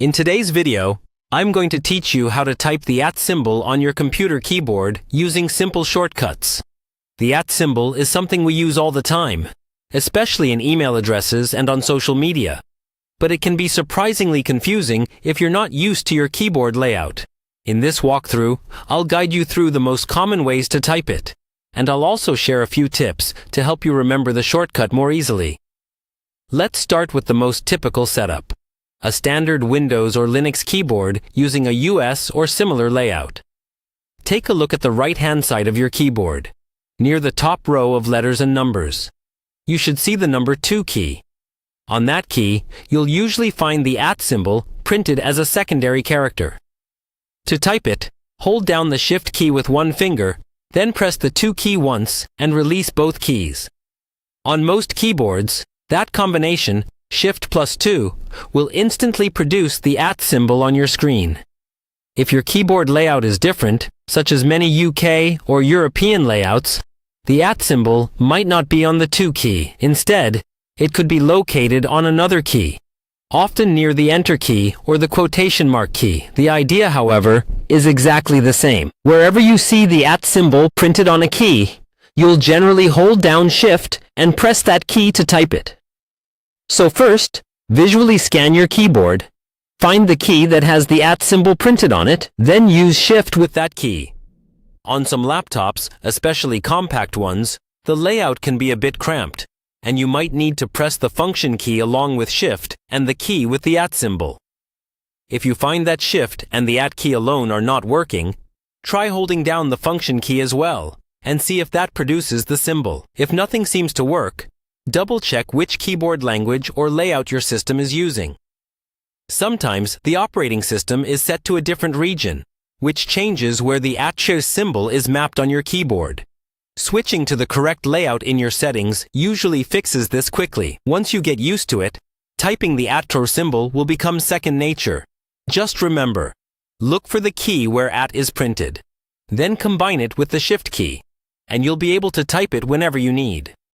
In today's video, I'm going to teach you how to type the @ symbol on your computer keyboard using simple shortcuts. The @ symbol is something we use all the time, especially in email addresses and on social media. But it can be surprisingly confusing if you're not used to your keyboard layout. In this walkthrough, I'll guide you through the most common ways to type it, and I'll also share a few tips to help you remember the shortcut more easily. Let's start with the most typical setup: a standard Windows or Linux keyboard using a US or similar layout. Take a look at the right-hand side of your keyboard, near the top row of letters and numbers. You should see the number 2 key. On that key, you'll usually find the @ symbol printed as a secondary character. To type it, hold down the Shift key with one finger, then press the 2 key once and release both keys. On most keyboards, that combination, Shift plus 2, will instantly produce the @ symbol on your screen. If your keyboard layout is different, such as many UK or European layouts, the @ symbol might not be on the 2 key. Instead, it could be located on another key, often near the Enter key or the quotation mark key. The idea, however, is exactly the same. Wherever you see the @ symbol printed on a key, you'll generally hold down Shift and press that key to type it. So first, visually scan your keyboard, find the key that has the @ symbol printed on it, then use Shift with that key. On some laptops, especially compact ones, the layout can be a bit cramped, and you might need to press the Function key along with Shift and the key with the @ symbol. If you find that Shift and the @ key alone are not working, try holding down the Function key as well, and see if that produces the symbol. If nothing seems to work, double-check which keyboard language or layout your system is using. Sometimes the operating system is set to a different region, which changes where the @ symbol is mapped on your keyboard. Switching to the correct layout in your settings usually fixes this quickly. Once you get used to it, typing the @ symbol will become second nature. Just remember, look for the key where @ is printed. Then combine it with the Shift key, and you'll be able to type it whenever you need.